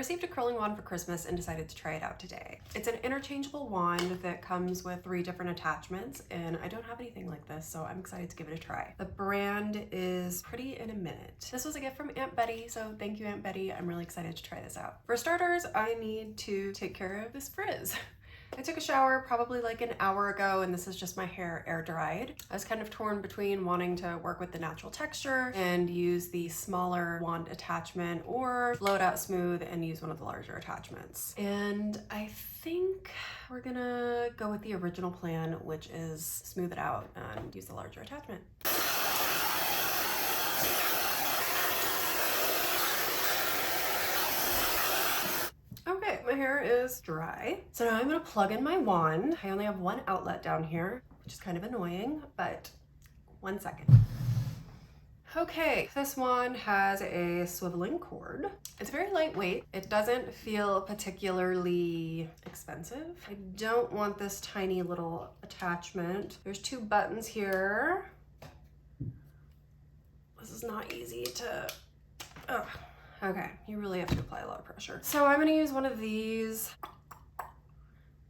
received a curling wand for Christmas and decided to try it out today. It's an interchangeable wand that comes with 3 different attachments, and I don't have anything like this, so I'm excited to give it a try. The brand is Pretty in a Minute. This was a gift from Aunt Betty, so thank you, Aunt Betty. I'm really excited to try this out. For starters, I need to take care of this frizz. I took a shower probably like an hour ago, and this is just my hair air dried. I was kind of torn between wanting to work with the natural texture and use the smaller wand attachment, or blow it out smooth and use one of the larger attachments. And I think we're gonna go with the original plan, which is smooth it out and use the larger attachment. My hair is dry. So now I'm gonna plug in my wand. I only have 1 outlet down here, which is kind of annoying, but 1 second. Okay, this wand has a swiveling cord. It's very lightweight. It doesn't feel particularly expensive. I don't want this tiny little attachment. There's 2 buttons here. This is not easy to, okay, you really have to apply a lot of pressure. So I'm gonna use one of these.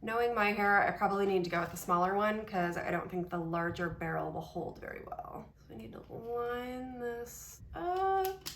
Knowing my hair, I probably need to go with the smaller one because I don't think the larger barrel will hold very well. So I need to line this up.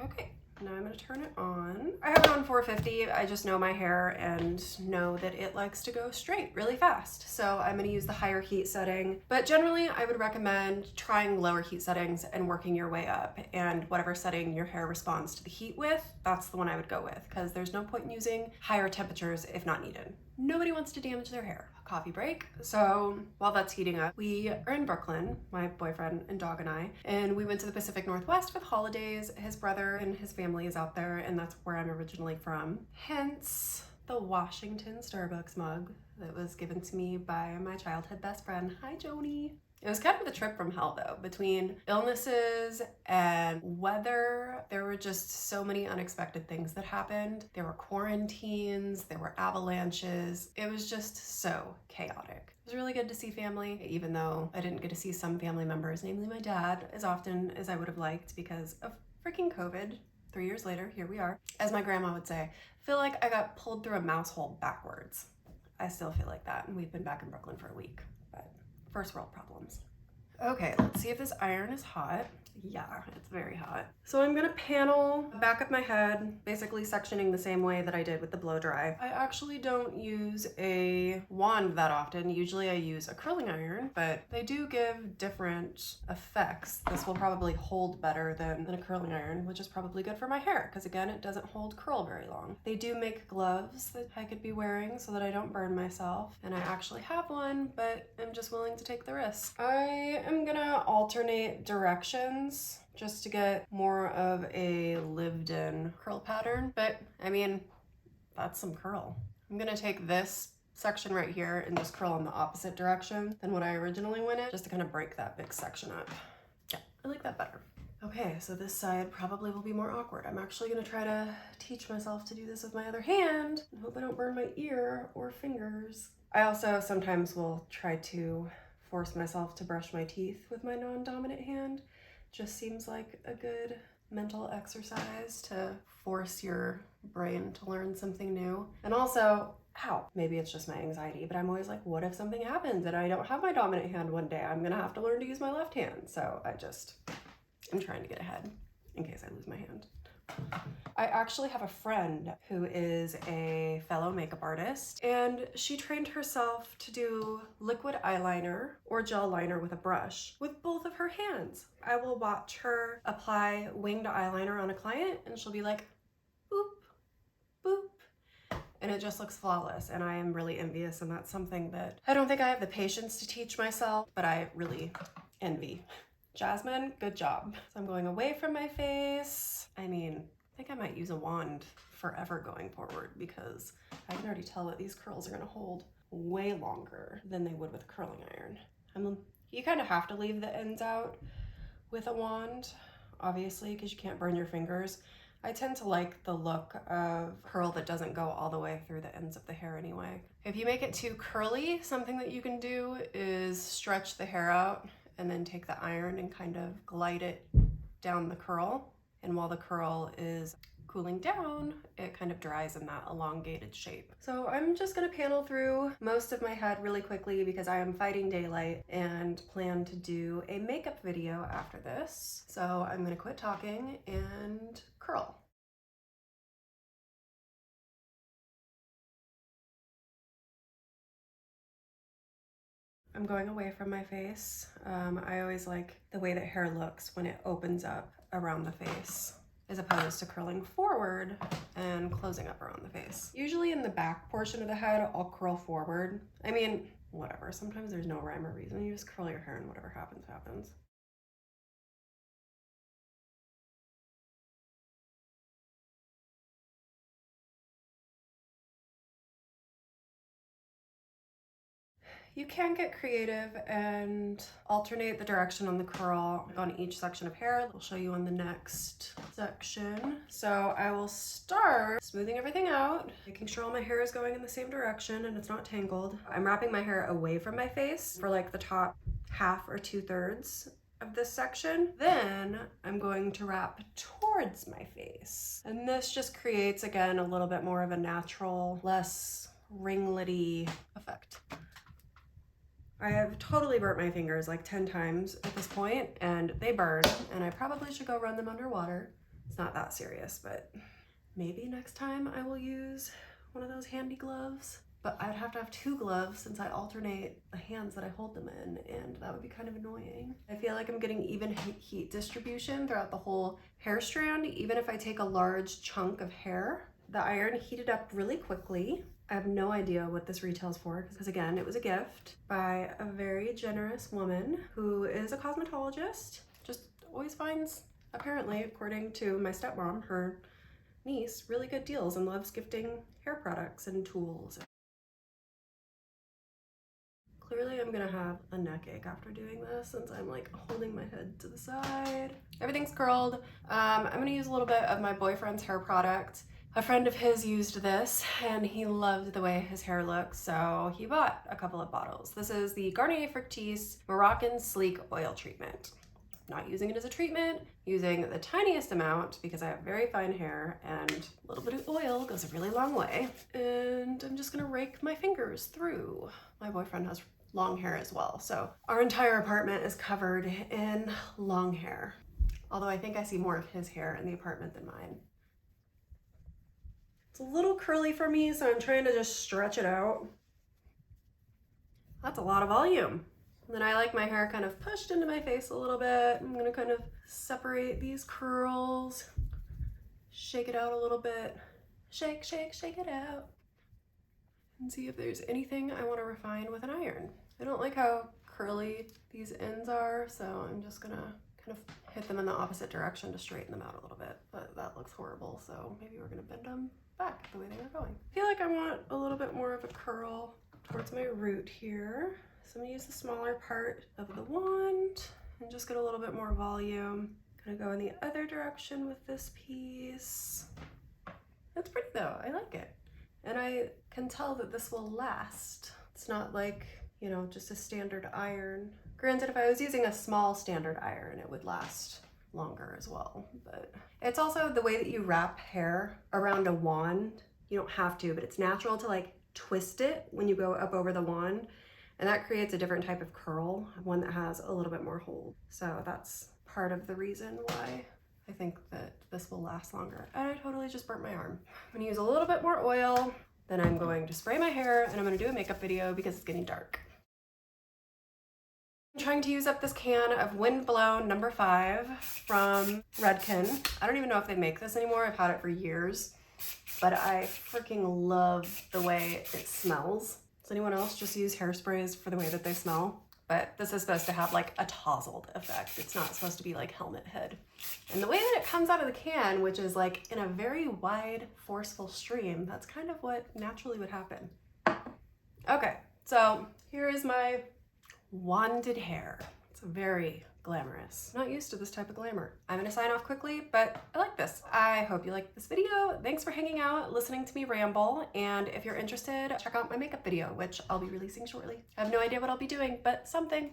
Okay, now I'm gonna turn it on. I have it on 450. I just know my hair and know that it likes to go straight really fast. So I'm gonna use the higher heat setting, but generally I would recommend trying lower heat settings and working your way up, and whatever setting your hair responds to the heat with, that's the one I would go with, because there's no point in using higher temperatures if not needed. Nobody wants to damage their hair. Coffee break. So while that's heating up, we are in Brooklyn, my boyfriend and dog and we went to the Pacific Northwest for the holidays. His brother and his family is out there, and that's where I'm originally from. Hence the Washington Starbucks mug that was given to me by my childhood best friend. Hi, Joni. It was kind of a trip from hell though. Between illnesses and weather, there were just so many unexpected things that happened. There were quarantines, there were avalanches. It was just so chaotic. It was really good to see family, even though I didn't get to see some family members, namely my dad, as often as I would have liked because of freaking COVID. 3 years later, here we are. As my grandma would say, I feel like I got pulled through a mouse hole backwards. I still feel like that, and we've been back in Brooklyn for a week. First world problems. Okay, let's see if this iron is hot. Yeah, it's very hot. So I'm gonna panel the back of my head, basically sectioning the same way that I did with the blow dry. I actually don't use a wand that often. Usually I use a curling iron, but they do give different effects. This will probably hold better than a curling iron, which is probably good for my hair, because again, it doesn't hold curl very long. They do make gloves that I could be wearing so that I don't burn myself, and I actually have one, but I'm just willing to take the risk. I am gonna alternate directions just to get more of a lived-in curl pattern, but I mean, that's some curl. I'm gonna take this section right here and just curl in the opposite direction than what I originally went in, just to kind of break that big section up. Yeah, I like that better. Okay, so this side probably will be more awkward. I'm actually gonna try to teach myself to do this with my other hand and hope I don't burn my ear or fingers. I also sometimes will try to force myself to brush my teeth with my non-dominant hand. Just seems like a good mental exercise to force your brain to learn something new. And also, maybe it's just my anxiety, but I'm always like, what if something happens and I don't have my dominant hand one day? I'm gonna have to learn to use my left hand. So I'm trying to get ahead in case I lose my hand. I actually have a friend who is a fellow makeup artist, and she trained herself to do liquid eyeliner or gel liner with a brush with both of her hands. I will watch her apply winged eyeliner on a client and she'll be like, boop, boop, and it just looks flawless, and I am really envious, and that's something that I don't think I have the patience to teach myself, but I really envy. Jasmine, good job. So I'm going away from my face. I mean, I think I might use a wand forever going forward, because I can already tell that these curls are gonna hold way longer than they would with a curling iron. You kind of have to leave the ends out with a wand, obviously, because you can't burn your fingers. I tend to like the look of curl that doesn't go all the way through the ends of the hair anyway. If you make it too curly, something that you can do is stretch the hair out and then take the iron and kind of glide it down the curl. And while the curl is cooling down, it kind of dries in that elongated shape. So I'm just gonna panel through most of my head really quickly because I am fighting daylight and plan to do a makeup video after this. So I'm gonna quit talking and curl. I'm going away from my face. I always like the way that hair looks when it opens up around the face, as opposed to curling forward and closing up around the face. Usually in the back portion of the head, I'll curl forward. I mean, whatever. Sometimes there's no rhyme or reason. You just curl your hair and whatever happens, happens. You can get creative and alternate the direction on the curl on each section of hair. I'll show you on the next section. So I will start smoothing everything out, making sure all my hair is going in the same direction and it's not tangled. I'm wrapping my hair away from my face for like the top half or 2/3 of this section. Then I'm going to wrap towards my face. And this just creates, again, a little bit more of a natural, less ringlety effect. I have totally burnt my fingers like 10 times at this point, and they burn, and I probably should go run them underwater. It's not that serious, but maybe next time I will use one of those handy gloves. But I'd have to have 2 gloves since I alternate the hands that I hold them in, and that would be kind of annoying. I feel like I'm getting even heat distribution throughout the whole hair strand, even if I take a large chunk of hair. The iron heated up really quickly. I have no idea what this retails for because, again, it was a gift by a very generous woman who is a cosmetologist. Just always finds, apparently, according to my stepmom, her niece, really good deals and loves gifting hair products and tools. Clearly I'm gonna have a neck ache after doing this since I'm like holding my head to the side. Everything's curled. I'm gonna use a little bit of my boyfriend's hair product. A friend of his used this and he loved the way his hair looks, so he bought a couple of bottles. This is the Garnier Fructis Moroccan Sleek Oil Treatment. Not using it as a treatment, using the tiniest amount because I have very fine hair and a little bit of oil goes a really long way. And I'm just gonna rake my fingers through. My boyfriend has long hair as well, so our entire apartment is covered in long hair. Although I think I see more of his hair in the apartment than mine. It's a little curly for me, so I'm trying to just stretch it out. That's a lot of volume. And then I like my hair kind of pushed into my face a little bit. I'm gonna kind of separate these curls, shake it out a little bit. Shake, shake, shake it out. And see if there's anything I wanna refine with an iron. I don't like how curly these ends are, so I'm just gonna kind of hit them in the opposite direction to straighten them out a little bit, but that looks horrible, so maybe we're gonna bend them back the way they were going. I feel like I want a little bit more of a curl towards my root here. So I'm gonna use the smaller part of the wand and just get a little bit more volume. Gonna go in the other direction with this piece. That's pretty though, I like it. And I can tell that this will last. It's not like, you know, just a standard iron. Granted, if I was using a small standard iron, it would last longer as well, but it's also the way that you wrap hair around a wand. You don't have to, but it's natural to like twist it when you go up over the wand, and that creates a different type of curl, one that has a little bit more hold. So that's part of the reason why I think that this will last longer. And I totally just burnt my arm. I'm gonna use a little bit more oil, then I'm going to spray my hair, and I'm gonna do a makeup video because it's getting dark. I'm trying to use up this can of Windblown No. 5 from Redken. I don't even know if they make this anymore. I've had it for years, but I freaking love the way it smells. Does anyone else just use hairsprays for the way that they smell? But this is supposed to have like a tousled effect. It's not supposed to be like helmet head. And the way that it comes out of the can, which is like in a very wide, forceful stream, that's kind of what naturally would happen. Okay, so here is my wanded hair. It's very glamorous. I'm not used to this type of glamour. I'm gonna sign off quickly, but I like this. I hope you liked this video. Thanks for hanging out, listening to me ramble, and if you're interested, check out my makeup video, which I'll be releasing shortly. I have no idea what I'll be doing, but something.